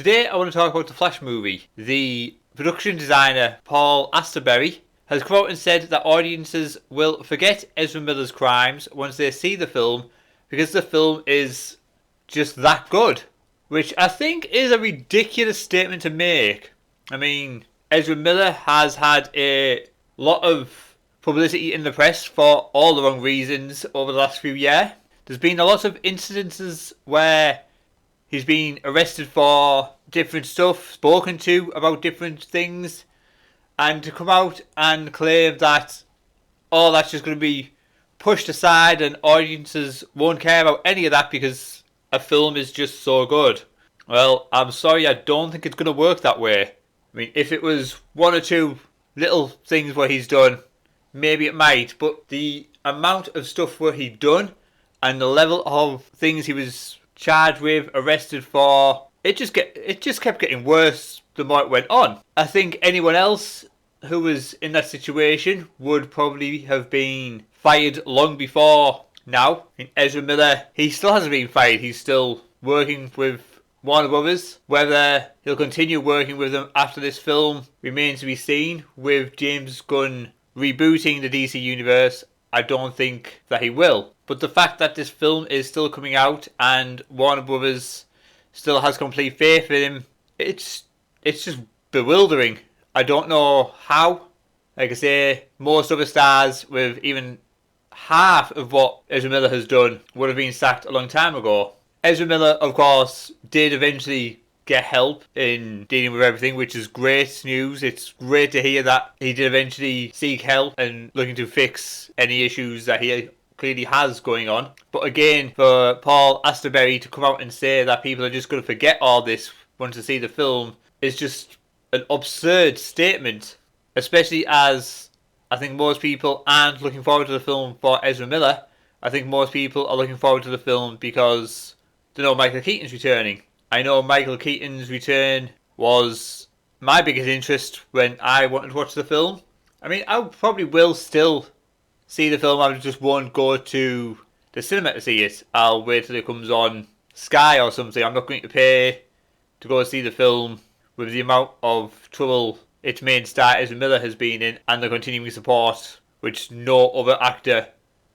Today I want to talk about the Flash movie. The production designer Paul Asterberry has come out and said that audiences will forget Ezra Miller's crimes once they see the film because the film is just that good. Which I think is a ridiculous statement to make. I mean, Ezra Miller has had a lot of publicity in the press for all the wrong reasons over the last few years. There's been a lot of incidences where he's been arrested for different stuff, spoken to about different things, and to come out and claim that all that's just going to be pushed aside and audiences won't care about any of that because a film is just so good. Well, I'm sorry, I don't think it's going to work that way. I mean, if it was one or two little things where he's done, maybe it might, but the amount of stuff where he'd done and the level of things he was charged with, arrested for, it just kept getting worse the more it went on. I think anyone else who was in that situation would probably have been fired long before now. I mean, Ezra Miller, he still hasn't been fired. He's still working with Warner Brothers. Whether he'll continue working with them after this film remains to be seen. With James Gunn rebooting the DC universe, I don't think that he will. But the fact that this film is still coming out and Warner Brothers still has complete faith in him, it's just bewildering. I don't know how. Like I say, most other stars with even half of what Ezra Miller has done would have been sacked a long time ago. Ezra Miller, of course, did eventually get help in dealing with everything, which is great news. It's great to hear that he did eventually seek help and looking to fix any issues that he clearly has going on. But again, for Paul Asterberry to come out and say that people are just going to forget all this once they see the film is just an absurd statement, especially as I think most people aren't looking forward to the film for Ezra Miller. I think most people are looking forward to the film because they know Michael Keaton's returning. I know Michael Keaton's return was my biggest interest when I wanted to watch the film. I mean, I probably will still see the film, I just won't go to the cinema to see it. I'll wait till it comes on Sky or something. I'm not going to pay to go see the film with the amount of trouble its main star Ezra Miller has been in and the continuing support, which no other actor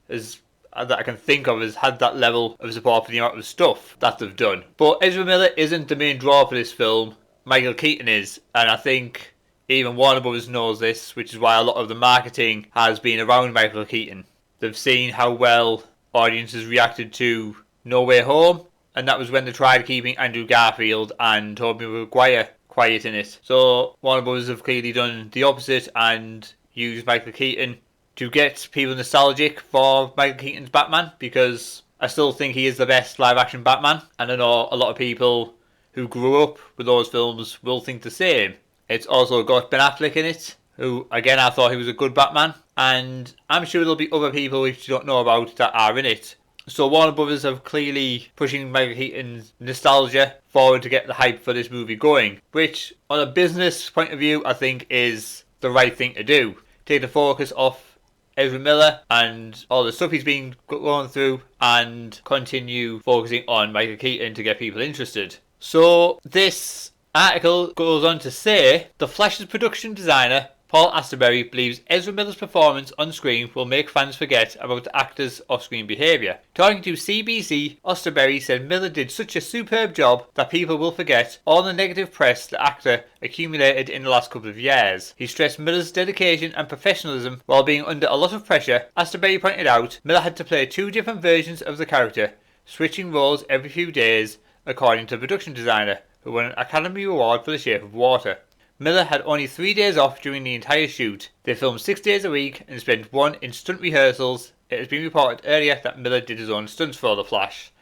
has, that I can think of, has had that level of support for the amount of stuff that they've done. But Ezra Miller isn't the main draw for this film. Michael Keaton is, and I think even Warner Brothers knows this, which is why a lot of the marketing has been around Michael Keaton. They've seen how well audiences reacted to No Way Home, and that was when they tried keeping Andrew Garfield and Tobey Maguire quiet in it. So Warner Brothers have clearly done the opposite and used Michael Keaton to get people nostalgic for Michael Keaton's Batman, because I still think he is the best live action Batman, and I know a lot of people who grew up with those films will think the same. It's also got Ben Affleck in it, who, again, I thought he was a good Batman. And I'm sure there'll be other people which you don't know about that are in it. So Warner Brothers are clearly pushing Michael Keaton's nostalgia forward to get the hype for this movie going. Which, on a business point of view, I think is the right thing to do. Take the focus off Ezra Miller and all the stuff he's been going through and continue focusing on Michael Keaton to get people interested. So this article goes on to say, The Flash's production designer Paul Asterberry believes Ezra Miller's performance on screen will make fans forget about the actor's off-screen behaviour. Talking to CBC, Asterberry said Miller did such a superb job that people will forget all the negative press the actor accumulated in the last couple of years. He stressed Miller's dedication and professionalism while being under a lot of pressure. Asterberry pointed out Miller had to play two different versions of the character, switching roles every few days, according to the production designer, who won an Academy Award for The Shape of Water. Miller had only 3 days off during the entire shoot. They filmed 6 days a week and spent one in stunt rehearsals. It has been reported earlier that Miller did his own stunts for The Flash.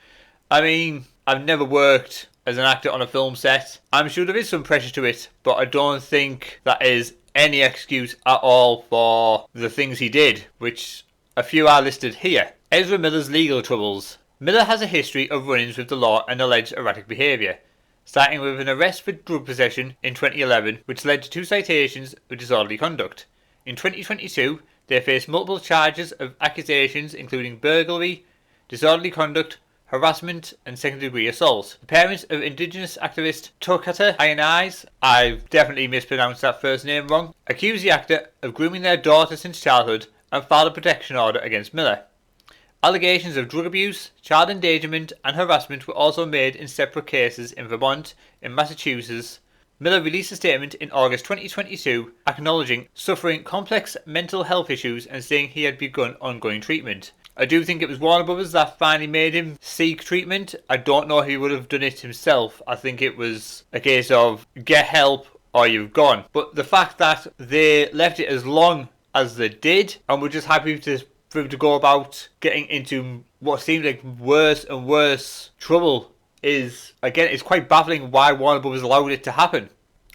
I mean, I've never worked as an actor on a film set. I'm sure there is some pressure to it, but I don't think that is any excuse at all for the things he did, which a few are listed here. Ezra Miller's legal troubles. Miller has a history of run-ins with the law and alleged erratic behaviour, starting with an arrest for drug possession in 2011, which led to 2 citations of disorderly conduct. In 2022, they faced multiple charges of accusations including burglary, disorderly conduct, harassment and second-degree assault. The parents of Indigenous activist Tukata Ionized, I've definitely mispronounced that first name wrong, accused the actor of grooming their daughter since childhood and filed a protection order against Miller. Allegations of drug abuse, child endangerment and harassment were also made in separate cases in Vermont and Massachusetts. Miller released a statement in August 2022 acknowledging suffering complex mental health issues and saying he had begun ongoing treatment. I do think it was Warner Brothers that finally made him seek treatment. I don't know if he would have done it himself. I think it was a case of get help or you've gone. But the fact that they left it as long as they did and were just happy for him to go about getting into what seemed like worse and worse trouble is, again, it's quite baffling why Warner Brothers allowed it to happen.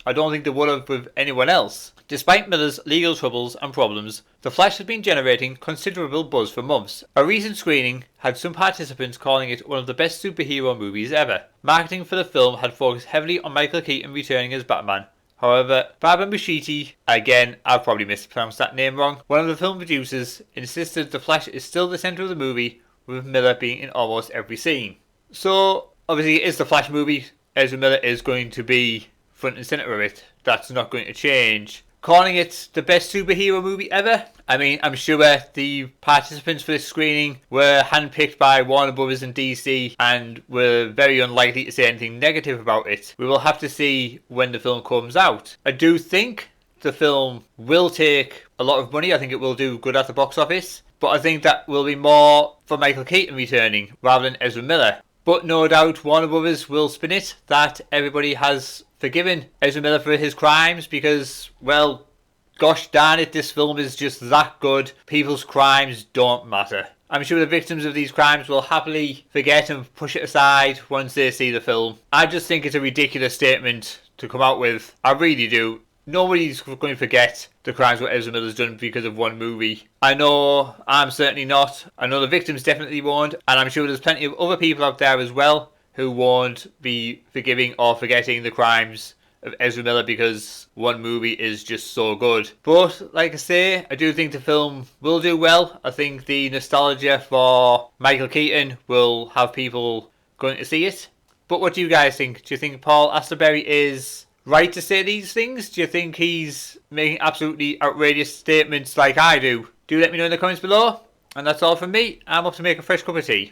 I don't think they would have with anyone else. Despite Miller's legal troubles and problems, The Flash has been generating considerable buzz for months. A recent screening had some participants calling it one of the best superhero movies ever. Marketing for the film had focused heavily on Michael Keaton returning as Batman. However, Barbara Muschietti, again, I've probably mispronounced that name wrong, one of the film producers, insisted The Flash is still the centre of the movie, with Miller being in almost every scene. So, obviously it is the Flash movie. Ezra Miller is going to be front and centre of it. That's not going to change. Calling it the best superhero movie ever? I mean, I'm sure the participants for this screening were handpicked by Warner Brothers and DC and were very unlikely to say anything negative about it. We will have to see when the film comes out. I do think the film will take a lot of money. I think it will do good at the box office. But I think that will be more for Michael Keaton returning rather than Ezra Miller. But no doubt Warner Brothers will spin it that everybody has forgiven Ezra Miller for his crimes because, well, gosh darn it, this film is just that good. People's crimes don't matter. I'm sure the victims of these crimes will happily forget and push it aside once they see the film. I just think it's a ridiculous statement to come out with. I really do. Nobody's going to forget the crimes what Ezra Miller's done because of one movie. I know I'm certainly not. I know the victims definitely won't. And I'm sure there's plenty of other people out there as well who won't be forgiving or forgetting the crimes of Ezra Miller because one movie is just so good. But, like I say, I do think the film will do well. I think the nostalgia for Michael Keaton will have people going to see it. But what do you guys think? Do you think Paul Astorberry is right to say these things? Do you think he's making absolutely outrageous statements like I do? Do let me know in the comments below. And that's all from me. I'm off to make a fresh cup of tea.